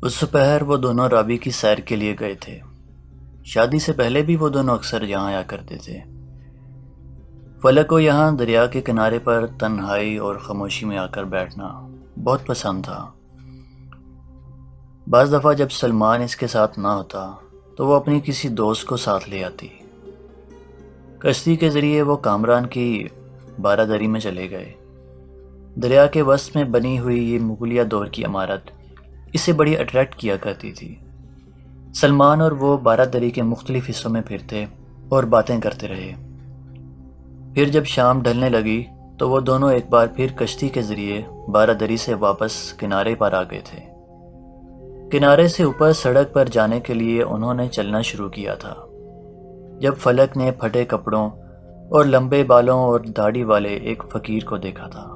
اس دوپہر وہ دونوں رابی کی سیر کے لیے گئے تھے۔ شادی سے پہلے بھی وہ دونوں اکثر یہاں آیا کرتے تھے۔ فلک کو یہاں دریا کے کنارے پر تنہائی اور خاموشی میں آ کر بیٹھنا بہت پسند تھا۔ بعض دفعہ جب سلمان اس کے ساتھ نہ ہوتا تو وہ اپنی کسی دوست کو ساتھ لے آتی۔ کشتی کے ذریعے وہ کامران کی بارہ دری میں چلے گئے۔ دریا کے وسط میں بنی ہوئی یہ مغلیہ دور کی عمارت اسے بڑی اٹریکٹ کیا کرتی تھی۔ سلمان اور وہ بارہ دری کے مختلف حصوں میں پھرتے اور باتیں کرتے رہے۔ پھر جب شام ڈھلنے لگی تو وہ دونوں ایک بار پھر کشتی کے ذریعے بارہ دری سے واپس کنارے پر آ گئے تھے۔ کنارے سے اوپر سڑک پر جانے کے لیے انہوں نے چلنا شروع کیا تھا جب فلک نے پھٹے کپڑوں اور لمبے بالوں اور داڑھی والے ایک فقیر کو دیکھا تھا۔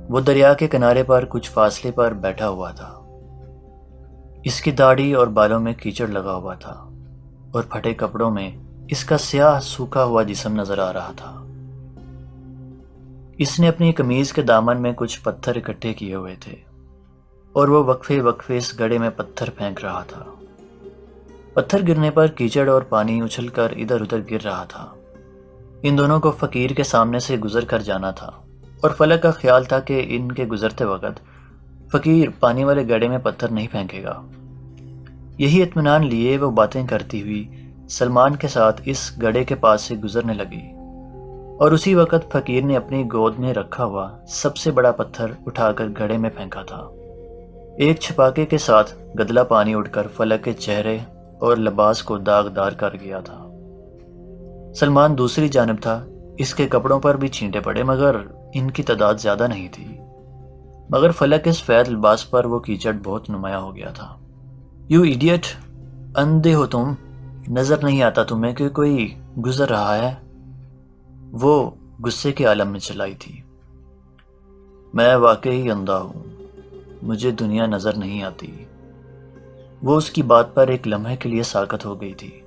وہ دریا کے کنارے پر کچھ فاصلے پر بیٹھا ہوا تھا۔ اس کی داڑھی اور بالوں میں کیچڑ لگا ہوا تھا اور پھٹے کپڑوں میں اس کا سیاہ سوکھا ہوا جسم نظر آ رہا تھا۔ اس نے اپنی قمیض کے دامن میں کچھ پتھر اکٹھے کیے ہوئے تھے اور وہ وقفے وقفے اس گڑھے میں پتھر پھینک رہا تھا۔ پتھر گرنے پر کیچڑ اور پانی اچھل کر ادھر ادھر گر رہا تھا۔ ان دونوں کو فقیر کے سامنے سے گزر کر جانا تھا اور فلک کا خیال تھا کہ ان کے گزرتے وقت فقیر پانی والے گڑھے میں پتھر نہیں پھینکے گا۔ یہی اطمینان لیے وہ باتیں کرتی ہوئی سلمان کے ساتھ اس گڑھے کے پاس سے گزرنے لگی اور اسی وقت فقیر نے اپنی گود میں رکھا ہوا سب سے بڑا پتھر اٹھا کر گڑھے میں پھینکا تھا۔ ایک چھپاکے کے ساتھ گدلا پانی اڑ کر فلک کے چہرے اور لباس کو داغدار کر گیا تھا۔ سلمان دوسری جانب تھا۔ اس کے کپڑوں پر بھی چھینٹے پڑے مگر ان کی تعداد زیادہ نہیں تھی۔ مگر فلک کے سفید لباس پر وہ کیچڑ بہت نمایاں ہو گیا تھا۔ یو ایڈیٹ، اندھے ہو تم؟ نظر نہیں آتا تمہیں کہ کوئی گزر رہا ہے؟ وہ غصے کے عالم میں چلائی تھی۔ میں واقعی اندھا ہوں، مجھے دنیا نظر نہیں آتی۔ وہ اس کی بات پر ایک لمحے کے لیے ساکت ہو گئی تھی۔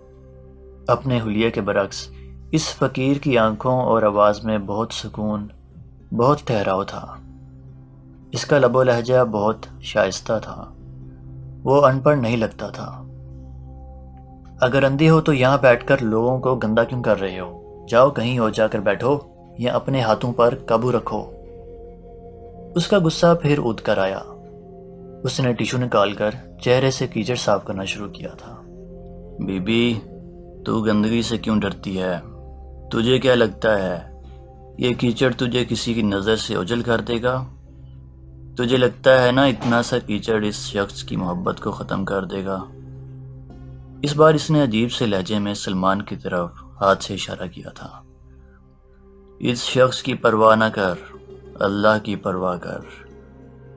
اپنے حلیے کے برعکس اس فقیر کی آنکھوں اور آواز میں بہت سکون، بہت ٹھہراؤ تھا۔ اس کا لب و لہجہ بہت شائستہ تھا۔ وہ ان پڑھ نہیں لگتا تھا۔ اگر اندھے ہو تو یہاں بیٹھ کر لوگوں کو گندا کیوں کر رہے ہو؟ جاؤ کہیں اور جا کر بیٹھو یا اپنے ہاتھوں پر قابو رکھو۔ اس کا غصہ پھر اود کر آیا۔ اس نے ٹیشو نکال کر چہرے سے کیچڑ صاف کرنا شروع کیا تھا۔ بی بی، تو گندگی سے کیوں ڈرتی ہے؟ تجھے کیا لگتا ہے یہ کیچڑ تجھے کسی کی نظر سے اوجھل کر دے گا؟ تجھے لگتا ہے نا اتنا سا کیچڑ اس شخص کی محبت کو ختم کر دے گا؟ اس بار اس نے عجیب سے لہجے میں سلمان کی طرف ہاتھ سے اشارہ کیا تھا۔ اس شخص کی پرواہ نہ کر، اللہ کی پرواہ کر۔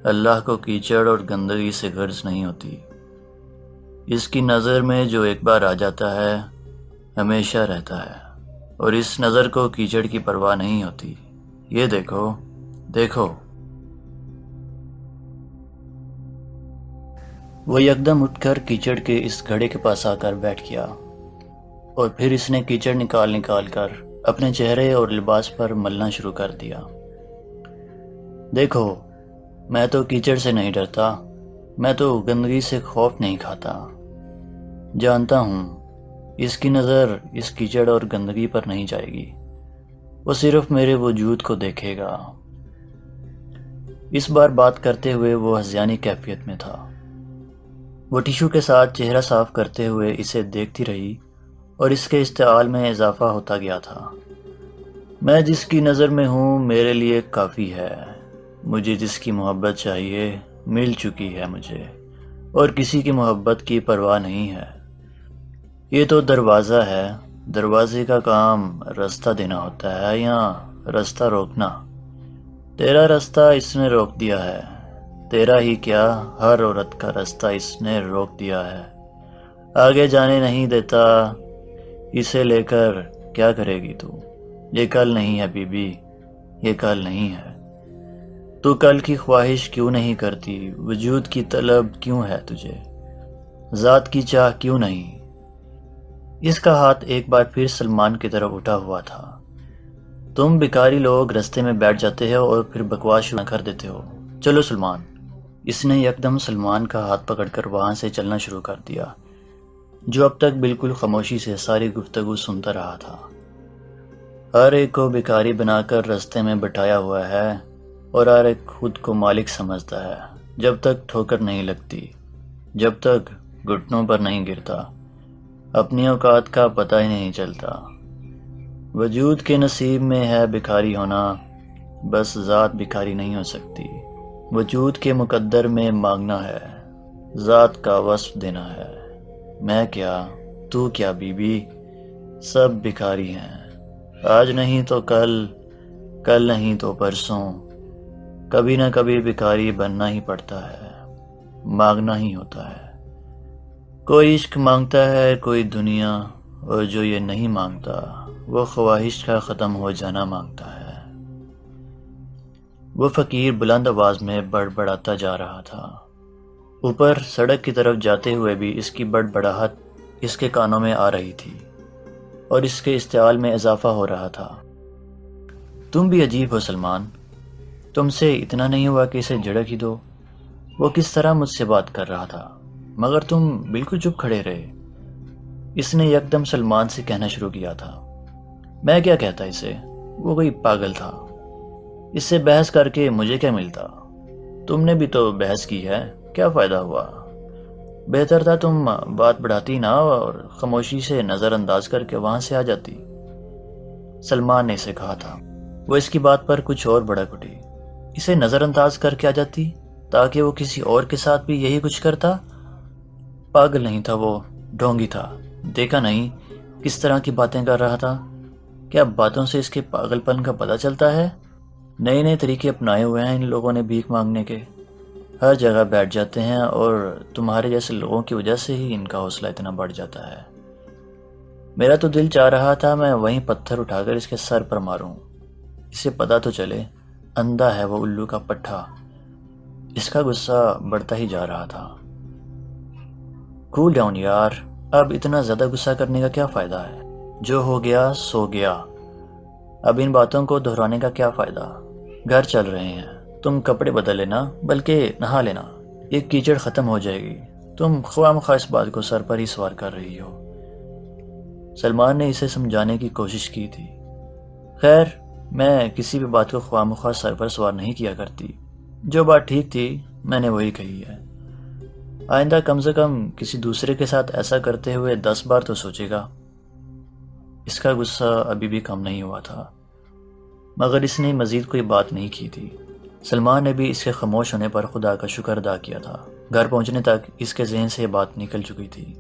اللہ کو کیچڑ اور گندگی سے غرض نہیں ہوتی۔ اس کی نظر میں جو ایک بار آ جاتا ہے ہمیشہ رہتا ہے، اور اس نظر کو کیچڑ کی پرواہ نہیں ہوتی۔ یہ دیکھو، دیکھو۔ وہ یکدم اٹھ کر کیچڑ کے اس گھڑے کے پاس آ کر بیٹھ گیا اور پھر اس نے کیچڑ نکال کر اپنے چہرے اور لباس پر ملنا شروع کر دیا۔ دیکھو، میں تو کیچڑ سے نہیں ڈرتا، میں تو گندگی سے خوف نہیں کھاتا۔ جانتا ہوں اس کی نظر اس کیچڑ اور گندگی پر نہیں جائے گی، وہ صرف میرے وجود کو دیکھے گا۔ اس بار بات کرتے ہوئے وہ ہذیانی کیفیت میں تھا۔ وہ ٹیشو کے ساتھ چہرہ صاف کرتے ہوئے اسے دیکھتی رہی اور اس کے اشتعال میں اضافہ ہوتا گیا تھا۔ میں جس کی نظر میں ہوں میرے لیے کافی ہے۔ مجھے جس کی محبت چاہیے مل چکی ہے مجھے، اور کسی کی محبت کی پرواہ نہیں ہے۔ یہ تو دروازہ ہے، دروازے کا کام راستہ دینا ہوتا ہے یا راستہ روکنا۔ تیرا راستہ اس نے روک دیا ہے، تیرا ہی کیا ہر عورت کا راستہ اس نے روک دیا ہے۔ آگے جانے نہیں دیتا۔ اسے لے کر کیا کرے گی تو؟ یہ کل نہیں ہے بی بی، یہ کل نہیں ہے۔ تو کل کی خواہش کیوں نہیں کرتی؟ وجود کی طلب کیوں ہے تجھے؟ ذات کی چاہ کیوں نہیں؟ اس کا ہاتھ ایک بار پھر سلمان کی طرف اٹھا ہوا تھا۔ تم بیکاری لوگ رستے میں بیٹھ جاتے ہو اور پھر بکواس شروع کر دیتے ہو۔ چلو سلمان، اس نے یکدم سلمان کا ہاتھ پکڑ کر وہاں سے چلنا شروع کر دیا، جو اب تک بالکل خاموشی سے ساری گفتگو سنتا رہا تھا۔ ہر ایک کو بھکاری بنا کر رستے میں بٹھایا ہوا ہے اور ہر ایک خود کو مالک سمجھتا ہے، جب تک ٹھوکر نہیں لگتی، جب تک گھٹنوں پر نہیں گرتا، اپنی اوقات کا پتہ ہی نہیں چلتا۔ وجود کے نصیب میں ہے بھکاری ہونا، بس ذات بھکاری نہیں ہو سکتی۔ وجود کے مقدر میں مانگنا ہے، ذات کا وصف دینا ہے۔ میں کیا، تو کیا بی بی، سب بھکاری ہیں، آج نہیں تو کل، کل نہیں تو پرسوں، کبھی نہ کبھی بھکاری بننا ہی پڑتا ہے، مانگنا ہی ہوتا ہے۔ کوئی عشق مانگتا ہے، کوئی دنیا، اور جو یہ نہیں مانگتا وہ خواہش کا ختم ہو جانا مانگتا ہے۔ وہ فقیر بلند آواز میں بڑبڑاتا جا رہا تھا۔ اوپر سڑک کی طرف جاتے ہوئے بھی اس کی بڑبڑاہٹ اس کے کانوں میں آ رہی تھی اور اس کے اشتعال میں اضافہ ہو رہا تھا۔ تم بھی عجیب ہو سلمان، تم سے اتنا نہیں ہوا کہ اسے جھڑک ہی دو؟ وہ کس طرح مجھ سے بات کر رہا تھا، مگر تم بالکل چپ کھڑے رہے۔ اس نے یکدم سلمان سے کہنا شروع کیا تھا۔ میں کیا کہتا اسے، وہ کوئی پاگل تھا، اس سے بحث کر کے مجھے کیا ملتا؟ تم نے بھی تو بحث کی ہے، کیا فائدہ ہوا؟ بہتر تھا تم بات بڑھاتی نہ اور خاموشی سے نظر انداز کر کے وہاں سے آ جاتی، سلمان نے اسے کہا تھا۔ وہ اس کی بات پر کچھ اور بڑک اٹھی۔ اسے نظر انداز کر کے آ جاتی تاکہ وہ کسی اور کے ساتھ بھی یہی کچھ کرتا؟ پاگل نہیں تھا وہ، ڈھونگی تھا۔ دیکھا نہیں کس طرح کی باتیں کر رہا تھا؟ کیا باتوں سے اس کے پاگل پن کا پتہ چلتا ہے؟ نئے نئے طریقے اپنائے ہوئے ہیں ان لوگوں نے بھیک مانگنے کے، ہر جگہ بیٹھ جاتے ہیں، اور تمہارے جیسے لوگوں کی وجہ سے ہی ان کا حوصلہ اتنا بڑھ جاتا ہے۔ میرا تو دل چاہ رہا تھا میں وہیں پتھر اٹھا کر اس کے سر پر ماروں، اسے پتہ تو چلے، اندھا ہے وہ الو کا پٹھا۔ اس کا غصہ بڑھتا ہی جا رہا تھا۔ کول ڈاؤن یار، اب اتنا زیادہ غصہ کرنے کا کیا فائدہ ہے؟ جو ہو گیا سو گیا، اب ان باتوں کو دہرانے کا کیا فائدہ؟ گھر چل رہے ہیں، تم کپڑے بدل لینا، بلکہ نہا لینا، یہ کیچڑ ختم ہو جائے گی، تم خواہ مخواہ اس بات کو سر پر ہی سوار کر رہی ہو۔ سلمان نے اسے سمجھانے کی کوشش کی تھی۔ خیر، میں کسی بھی بات کو خواہ مخواہ سر پر سوار نہیں کیا کرتی، جو بات ٹھیک تھی میں نے وہی کہی ہے۔ آئندہ کم سے کم کسی دوسرے کے ساتھ ایسا کرتے ہوئے 10 بار تو سوچے گا۔ اس کا غصہ ابھی بھی کم نہیں ہوا تھا، مگر اس نے مزید کوئی بات نہیں کی تھی۔ سلمان نے بھی اس کے خاموش ہونے پر خدا کا شکر ادا کیا تھا۔ گھر پہنچنے تک اس کے ذہن سے یہ بات نکل چکی تھی۔